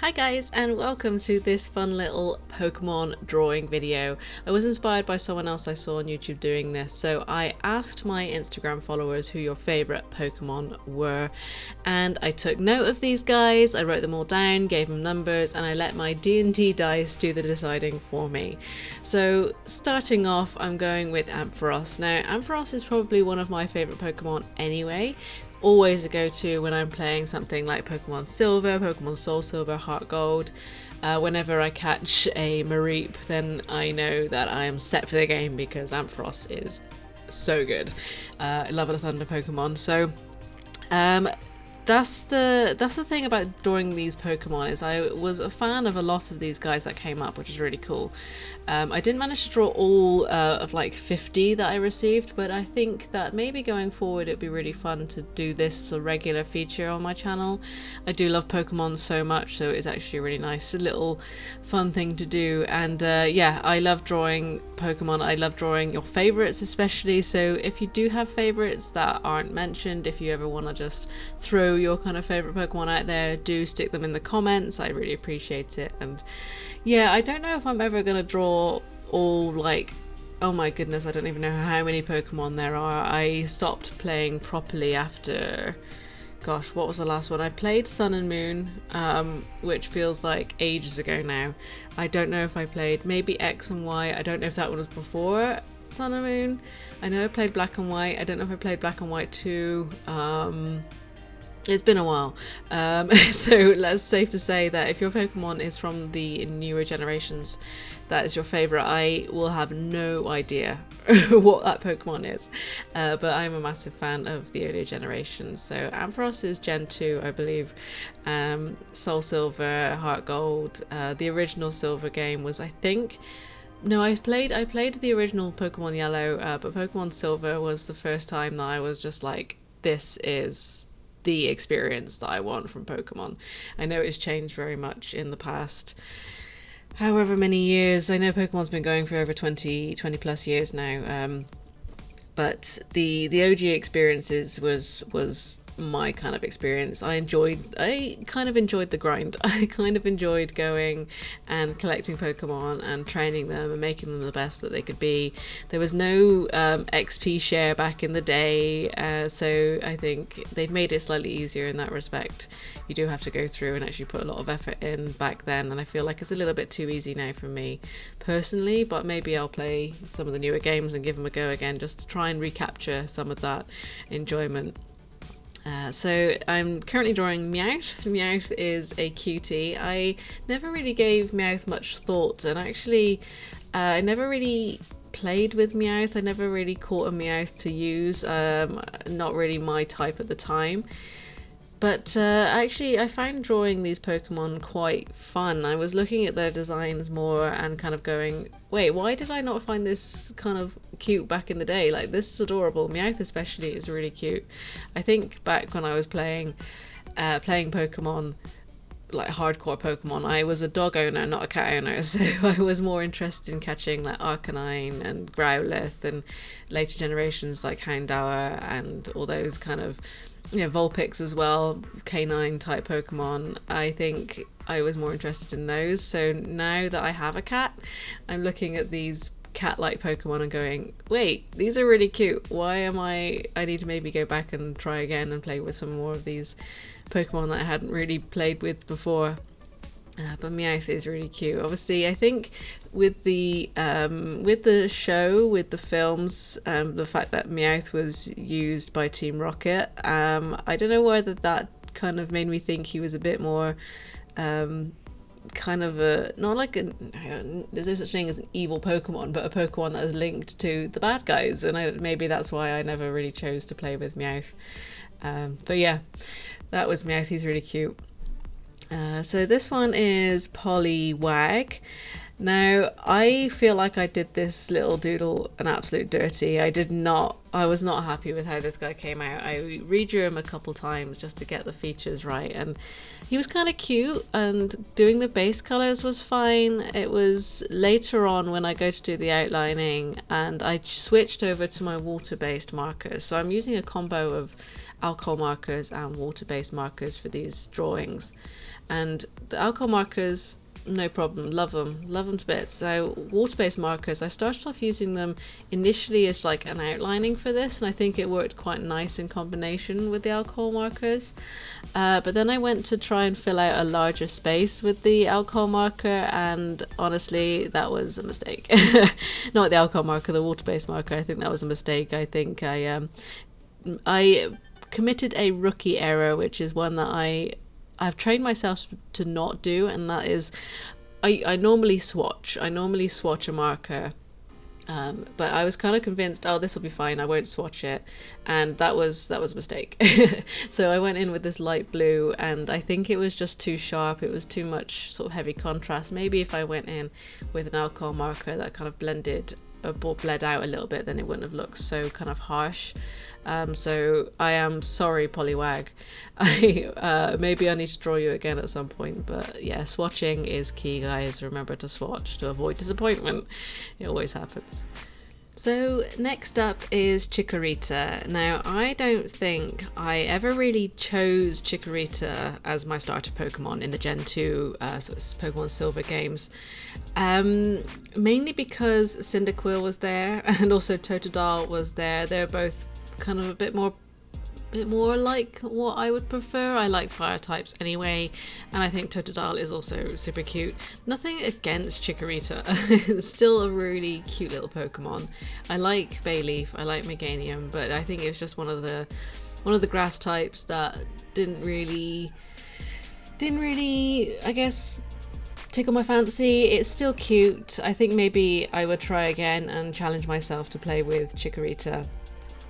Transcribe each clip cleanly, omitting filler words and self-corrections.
Hi guys, and welcome to this fun little Pokemon drawing video. I was inspired by someone else I saw on YouTube doing this, so I asked my Instagram followers who your favourite Pokemon were, and I took note of these guys, I wrote them all down, gave them numbers, and I let my D&D dice do the deciding for me. So starting off, I'm going with Ampharos. Now Ampharos is probably one of my favourite Pokemon anyway. Always a go-to when I'm playing something like Pokemon Silver, Pokemon Soul Silver, Heart Gold. Whenever I catch a Mareep, then I know that I am set for the game because Ampharos is so good. Love a Thunder Pokemon. So that's the thing about drawing these Pokemon, is I was a fan of a lot of these guys that came up, which is really cool. I didn't manage to draw all of like 50 that I received, but I think that maybe going forward it'd be really fun to do this as a regular feature on my channel. I do love Pokemon so much, so it's actually a really nice little fun thing to do. And yeah, I love drawing Pokemon. I love drawing your favorites especially, so if you do have favorites that aren't mentioned, if you ever want to just throw your kind of favorite Pokemon out there, do stick them in the comments. I really appreciate it. And yeah, I don't know if I'm ever gonna draw all, like, oh my goodness, I don't even know how many Pokemon there are. I stopped playing properly after, gosh, what was the last one? I played Sun and Moon, which feels like ages ago now. I don't know if I played maybe X and Y. I don't know if that one was before Sun and Moon. I know I played Black and White. I don't know if I played Black and White 2. It's been a while, so that's safe to say that if your Pokemon is from the newer generations, that is your favourite. I will have no idea what that Pokemon is, but I'm a massive fan of the earlier generations. So Ampharos is Gen 2, I believe. Soul Silver, Heart Gold. The original Silver game was, I think... No, I played the original Pokemon Yellow, but Pokemon Silver was the first time that I was just like, this is the experience that I want from Pokemon. I know it's changed very much in the past however many years. I know Pokemon's been going for over 20 plus years now, but the OG experiences was my kind of experience. I kind of enjoyed the grind. I kind of enjoyed going and collecting Pokemon and training them and making them the best that they could be. There was no XP share back in the day, so I think they've made it slightly easier in that respect. You do have to go through and actually put a lot of effort in back then, and I feel like it's a little bit too easy now for me personally, but maybe I'll play some of the newer games and give them a go again just to try and recapture some of that enjoyment. So I'm currently drawing Meowth. Meowth is a cutie. I never really gave Meowth much thought, and actually I never really played with Meowth. I never really caught a Meowth to use, not really my type at the time. But actually I found drawing these Pokemon quite fun. I was looking at their designs more and kind of going, wait, why did I not find this kind of cute back in the day? Like, this is adorable. Meowth especially is really cute. I think back when I was playing Pokemon, like hardcore Pokemon, I was a dog owner, not a cat owner, so I was more interested in catching like Arcanine and Growlithe and later generations like Houndour and all those kind of, you know, Vulpix as well, canine type Pokemon. I think I was more interested in those. So now that I have a cat, I'm looking at these cat-like Pokemon and going, wait, these are really cute. Why am I need to maybe go back and try again and play with some more of these Pokemon that I hadn't really played with before. But Meowth is really cute. Obviously, I think with the show, with the films, the fact that Meowth was used by Team Rocket, I don't know whether that kind of made me think he was a bit more kind of a, not like a, there's no such thing as an evil Pokemon, but a Pokemon that is linked to the bad guys, and maybe that's why I never really chose to play with Meowth. But yeah, that was Meowth. He's really cute. So this one is Poliwag. Now, I feel like I did this little doodle an absolute dirty. I was not happy with how this guy came out. I redrew him a couple times just to get the features right, and he was kind of cute, and doing the base colors was fine. It was later on when I go to do the outlining and I switched over to my water-based markers. So I'm using a combo of alcohol markers and water-based markers for these drawings. And the alcohol markers, no problem, love them to bits. So water-based markers, I started off using them initially as like an outlining for this, and I think it worked quite nice in combination with the alcohol markers, but then I went to try and fill out a larger space with the alcohol marker, and honestly that was a mistake. Not the alcohol marker, the water-based marker. I think that was a mistake. I think I committed a rookie error, which is one that I've trained myself to not do, and that is I normally swatch a marker, but I was kind of convinced, oh, this will be fine, I won't swatch it, and that was a mistake. So I went in with this light blue, and I think it was just too sharp, it was too much sort of heavy contrast. Maybe if I went in with an alcohol marker that kind of bled out a little bit, then it wouldn't have looked so kind of harsh. So I am sorry, Poliwag. Maybe I need to draw you again at some point, but yeah, swatching is key, guys. Remember to swatch to avoid disappointment. It always happens. So next up is Chikorita. Now, I don't think I ever really chose Chikorita as my starter Pokemon in the Gen 2 Pokemon Silver games, mainly because Cyndaquil was there and also Totodile was there. They're both kind of a bit more like what I would prefer. I like fire types anyway, and I think Totodile is also super cute. Nothing against Chikorita. It's still a really cute little Pokemon. I like Bayleaf, I like Meganium, but I think it was just one of the grass types that didn't really I guess tickle my fancy. It's still cute. I think maybe I would try again and challenge myself to play with Chikorita.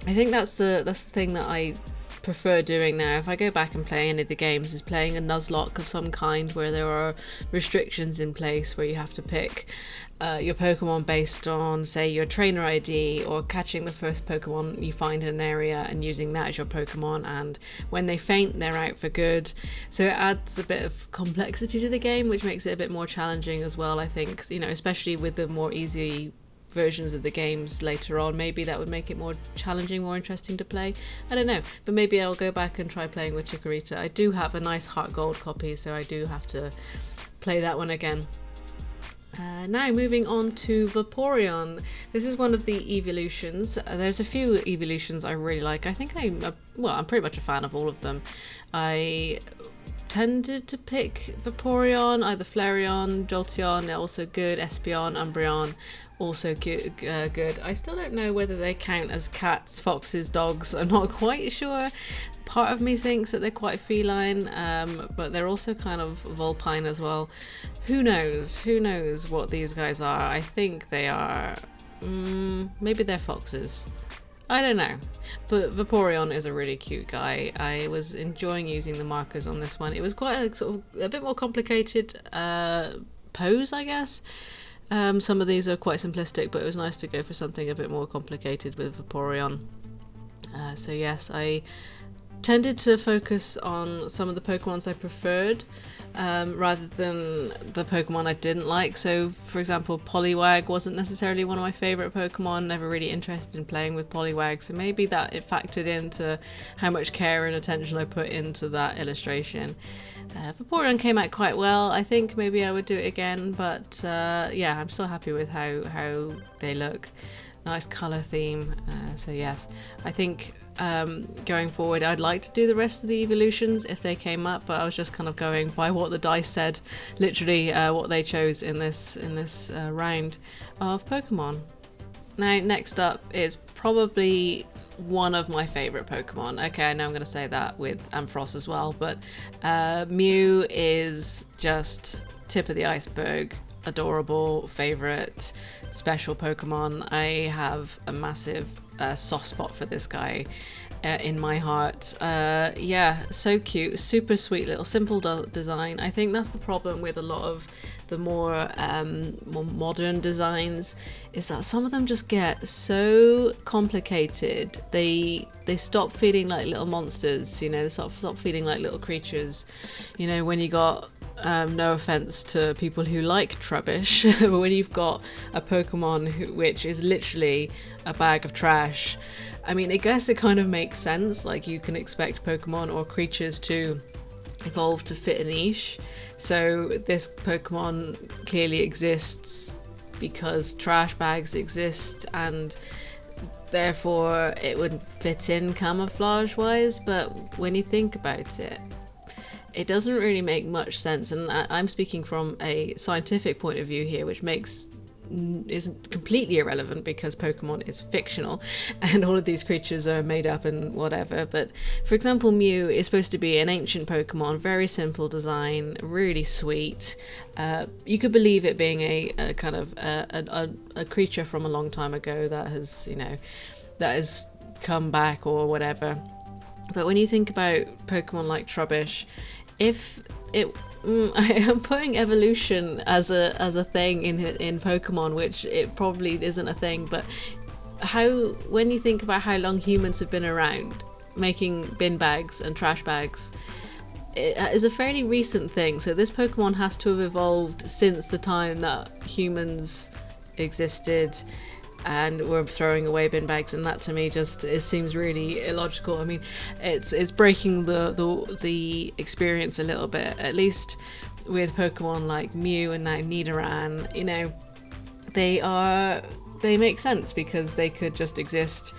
I think that's the thing that I prefer doing now. If I go back and play any of the games, is playing a Nuzlocke of some kind where there are restrictions in place where you have to pick your Pokemon based on, say, your trainer ID or catching the first Pokemon you find in an area and using that as your Pokemon, and when they faint they're out for good. So it adds a bit of complexity to the game, which makes it a bit more challenging as well, I think, you know, especially with the more easy versions of the games later on. Maybe that would make it more challenging, more interesting to play. I don't know, but maybe I'll go back and try playing with Chikorita. I do have a nice Heart Gold copy, so I do have to play that one again. Now moving on to Vaporeon. This is one of the evolutions. There's a few evolutions I really like. I think I'm pretty much a fan of all of them. I tended to pick Vaporeon, either Flareon, Jolteon, also good, Espeon, Umbreon, also good. I still don't know whether they count as cats, foxes, dogs. I'm not quite sure. Part of me thinks that they're quite feline, but they're also kind of vulpine as well. Who knows what these guys are. I think they are maybe they're foxes, I don't know, but Vaporeon is a really cute guy. I was enjoying using the markers on this one. It was quite a sort of a bit more complicated pose, I guess. Some of these are quite simplistic, but it was nice to go for something a bit more complicated with Vaporeon. So yes, I tended to focus on some of the Pokemons I preferred rather than the Pokemon I didn't like. So for example, Poliwag wasn't necessarily one of my favourite Pokemon, never really interested in playing with Poliwag, so maybe that it factored into how much care and attention I put into that illustration. Vaporeon came out quite well. I think maybe I would do it again, but yeah, I'm still happy with how they look. Nice colour theme, so yes, I think going forward I'd like to do the rest of the evolutions if they came up, but I was just kind of going by what the dice said, literally what they chose in this round of Pokemon. Now next up is probably one of my favourite Pokemon. Okay, I know I'm going to say that with Ampharos as well, but Mew is just tip of the iceberg, adorable, favourite, special Pokemon. I have a massive soft spot for this guy in my heart. Yeah, so cute, super sweet little simple design. I think that's the problem with a lot of the more modern designs, is that some of them just get so complicated. They stop feeling like little monsters, you know, they stop feeling like little creatures. You know, when you got no offense to people who like Trubbish, but when you've got a Pokemon which is literally a bag of trash, I mean, I guess it kind of makes sense, like you can expect Pokemon or creatures to evolve to fit a niche. So this Pokemon clearly exists because trash bags exist, and therefore it would fit in camouflage wise. But when you think about it, it doesn't really make much sense, and I'm speaking from a scientific point of view here, which isn't completely irrelevant because Pokemon is fictional and all of these creatures are made up and whatever. But for example, Mew is supposed to be an ancient Pokemon, very simple design, really sweet. You could believe it being a kind of a creature from a long time ago that has, you know, that has come back or whatever. But when you think about Pokemon like Trubbish, if it I am putting evolution as a thing in Pokemon, which it probably isn't a thing, but when you think about how long humans have been around making bin bags and trash bags, it is a fairly recent thing. So this Pokemon has to have evolved since the time that humans existed and we're throwing away bin bags, and that to me just it seems really illogical. I mean, it's breaking the experience a little bit, at least with Pokemon like Mew and now Nidoran. You know, they make sense because they could just exist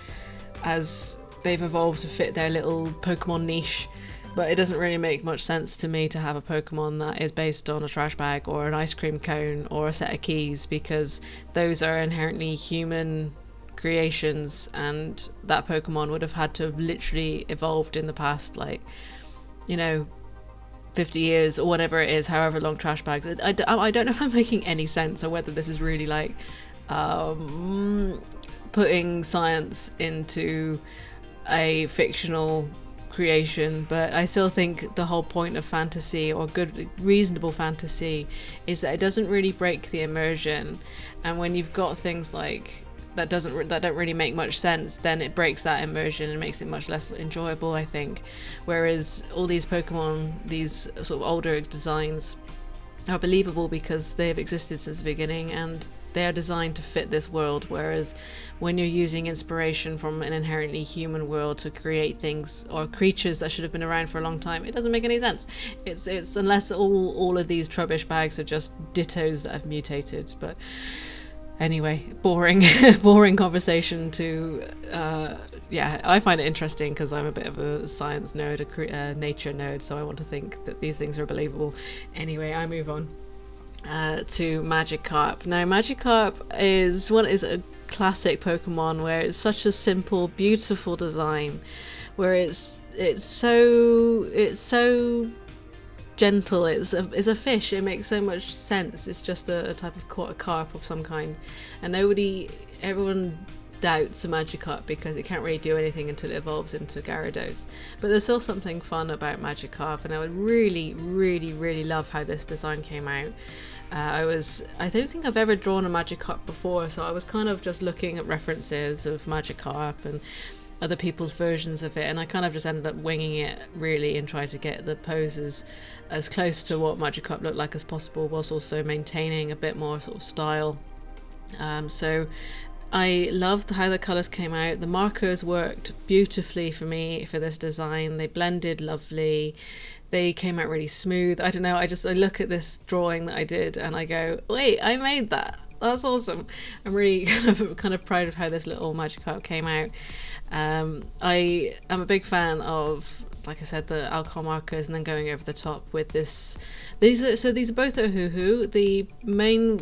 as they've evolved to fit their little Pokemon niche. But it doesn't really make much sense to me to have a Pokemon that is based on a trash bag or an ice cream cone or a set of keys, because those are inherently human creations, and that Pokemon would have had to have literally evolved in the past, like, you know, 50 years or whatever it is, however long trash bags. I don't know if I'm making any sense, or whether this is really like putting science into a fictional creation. But I still think the whole point of fantasy, or good reasonable fantasy, is that it doesn't really break the immersion, and when you've got things like that don't really make much sense, then it breaks that immersion and makes it much less enjoyable, I think. Whereas all these Pokemon, these sort of older designs, are believable because they have existed since the beginning and they are designed to fit this world. Whereas when you're using inspiration from an inherently human world to create things or creatures that should have been around for a long time, it doesn't make any sense. It's unless all of these Trubbish bags are just dittos that have mutated. But anyway, boring boring conversation to yeah, I find it interesting because I'm a bit of a science nerd, a nature nerd, so I want to think that these things are believable. Anyway, I move on to Magikarp. Now, Magikarp is a classic Pokemon where it's such a simple, beautiful design, where it's so gentle. It's a fish. It makes so much sense. It's just a type of carp of some kind, and everyone doubts a Magikarp because it can't really do anything until it evolves into Gyarados. But there's still something fun about Magikarp, and I would really, really, really love how this design came out. I don't think I've ever drawn a Magikarp before, so I was kind of just looking at references of Magikarp and other people's versions of it, and I kind of just ended up winging it really and trying to get the poses as close to what Magikarp looked like as possible, whilst also maintaining a bit more sort of style. So I loved how the colours came out. The markers worked beautifully for me for this design. They blended lovely. They came out really smooth. I don't know, I look at this drawing that I did and I go, wait, I made that. That's awesome. I'm really kind of proud of how this little Magikarp came out. I am a big fan of, like I said, the alcohol markers and then going over the top with this. These are both a hoo-hoo. The main,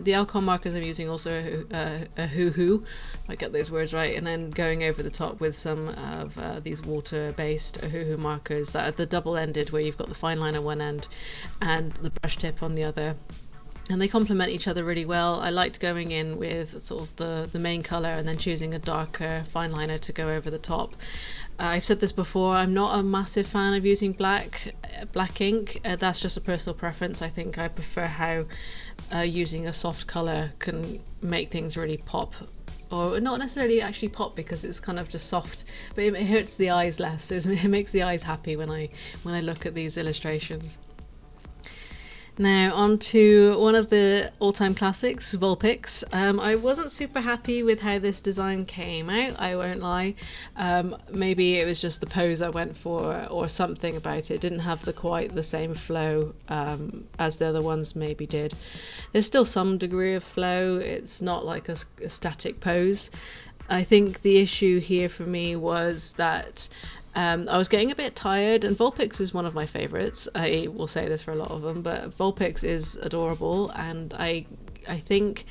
the alcohol markers I'm using also a hoo-hoo, if I get those words right, and then going over the top with some of these water-based hoo-hoo markers that are the double-ended, where you've got the fine line on one end and the brush tip on the other. And they complement each other really well. I liked going in with sort of the main colour and then choosing a darker fine liner to go over the top. I've said this before, I'm not a massive fan of using black ink. That's just a personal preference. I think I prefer how using a soft colour can make things really pop. Or not necessarily actually pop, because it's kind of just soft, but it hurts the eyes less. It makes the eyes happy when I look at these illustrations. Now on to one of the all-time classics, Vulpix. I wasn't super happy with how this design came out, I won't lie. Maybe it was just the pose I went for or something about it. It didn't have quite the same flow as the other ones maybe did. There's still some degree of flow, it's not like a static pose. I think the issue here for me was that I was getting a bit tired, and Vulpix is one of my favourites. I will say this for a lot of them, but Vulpix is adorable, and I think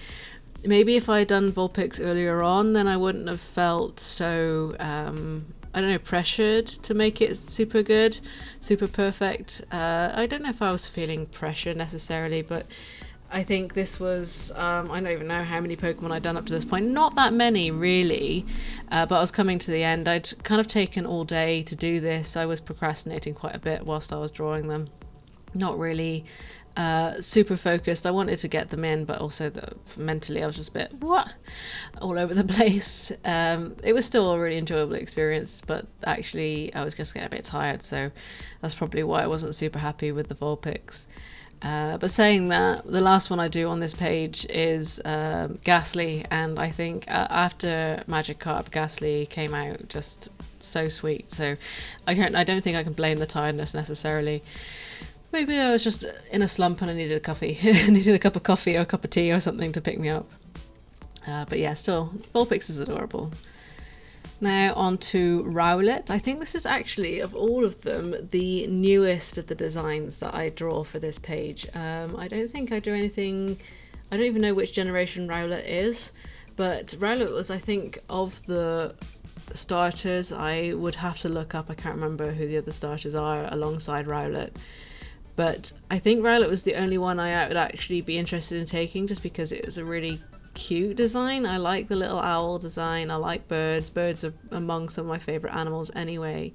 maybe if I had done Vulpix earlier on, then I wouldn't have felt so, I don't know, pressured to make it super good, super perfect. I don't know if I was feeling pressure necessarily, but I think this was, I don't even know how many Pokemon I'd done up to this point. Not that many, really, but I was coming to the end. I'd kind of taken all day to do this. I was procrastinating quite a bit whilst I was drawing them. Not really super focused. I wanted to get them in, but also mentally I was just a bit, all over the place. It was still a really enjoyable experience, but actually I was just getting a bit tired, so that's probably why I wasn't super happy with the Vulpix. But saying that, the last one I do on this page is Ghastly, and I think after Magikarp, Ghastly came out just so sweet. So I don't think I can blame the tiredness necessarily. Maybe I was just in a slump and I needed a coffee, needed a cup of coffee or a cup of tea or something to pick me up. But yeah, still, Vulpix is adorable. Now on to Rowlet. I think this is actually, of all of them, the newest of the designs that I draw for this page. I don't think I drew anything, I don't even know which generation Rowlet is, but Rowlet was, I think, of the starters. I would have to look up, I can't remember who the other starters are alongside Rowlet. But I think Rowlet was the only one I would actually be interested in taking, just because it was a really cute design. I like the little owl design. I like birds. Birds are among some of my favorite animals anyway,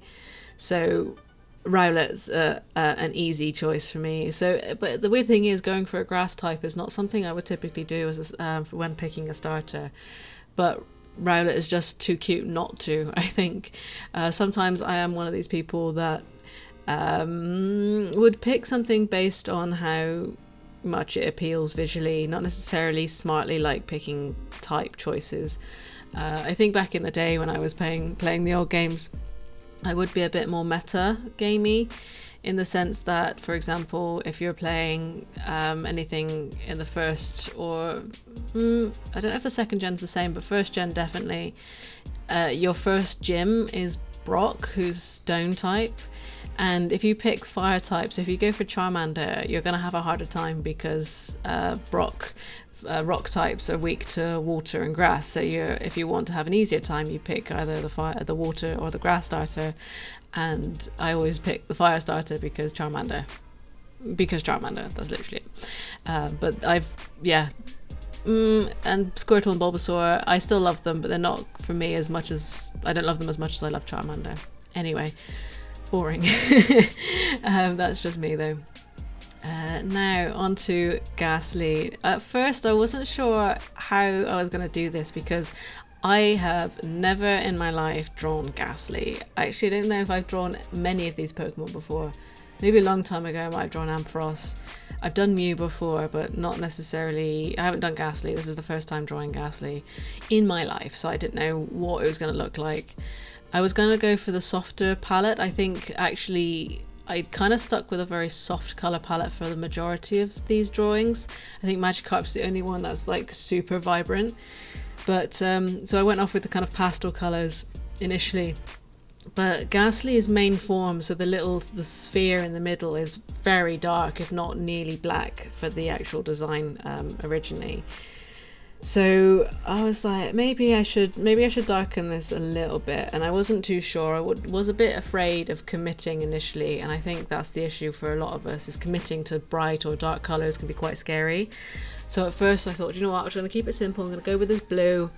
so Rowlet's an easy choice for me. So, but the weird thing is, going for a grass type is not something I would typically do as when picking a starter, but Rowlet is just too cute not to, I think. Sometimes I am one of these people that would pick something based on how much it appeals visually, not necessarily smartly, like picking type choices. I think back in the day when I was playing the old games, I would be a bit more meta gamey, in the sense that, for example, if you're playing anything in the first, or I don't know if the second gen's the same, but first gen definitely, your first gym is Brock, who's stone type. And if you pick fire types, if you go for Charmander, you're going to have a harder time, because rock types are weak to water and grass. So if you want to have an easier time, you pick either the water or the grass starter. And I always pick the fire starter because Charmander, that's literally it. But and Squirtle and Bulbasaur, I still love them, but they're not for me as much as, I don't love them as much as I love Charmander. Anyway. Boring. That's just me though. Now on to Ghastly. At first I wasn't sure how I was going to do this, because I have never in my life drawn Ghastly. I actually don't know if I've drawn many of these Pokemon before. Maybe a long time ago I might have drawn Ampharos. I've done Mew before, but not necessarily, I haven't done Ghastly. This is the first time drawing Ghastly in my life, so I didn't know what it was going to look like. I was going to go for the softer palette. I think actually I kind of stuck with a very soft colour palette for the majority of these drawings. I think Magikarp's the only one that's like super vibrant. But so I went off with the kind of pastel colours initially. But Ghastly's main form, so the sphere in the middle, is very dark, if not nearly black, for the actual design originally. So I was like, maybe I should darken this a little bit, and I wasn't too sure. I was a bit afraid of committing initially, and I think that's the issue for a lot of us, is committing to bright or dark colours can be quite scary. So at first I thought, you know what, I'm just going to keep it simple. I'm going to go with this blue.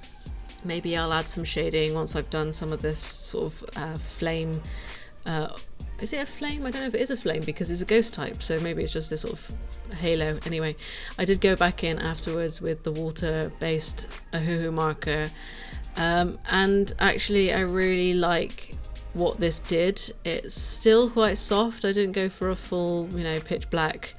Maybe I'll add some shading once I've done some of this sort of flame. Is it a flame? I don't know if it is a flame, because it's a ghost type, so maybe it's just this sort of halo. Anyway, I did go back in afterwards with the water-based Ahuhu marker, and actually I really like what this did. It's still quite soft. I didn't go for a full, pitch black.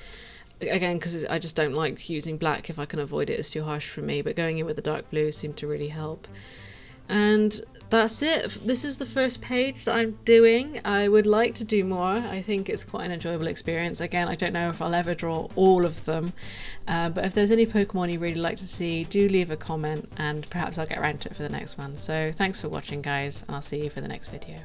again, because I just don't like using black if I can avoid it. It's too harsh for me, but going in with the dark blue seemed to really help. And that's it. This is the first page that I'm doing. I would like to do more. I think it's quite an enjoyable experience. Again, I don't know if I'll ever draw all of them, but if there's any Pokemon you really like to see, do leave a comment and perhaps I'll get around to it for the next one. So thanks for watching, guys, and I'll see you for the next video.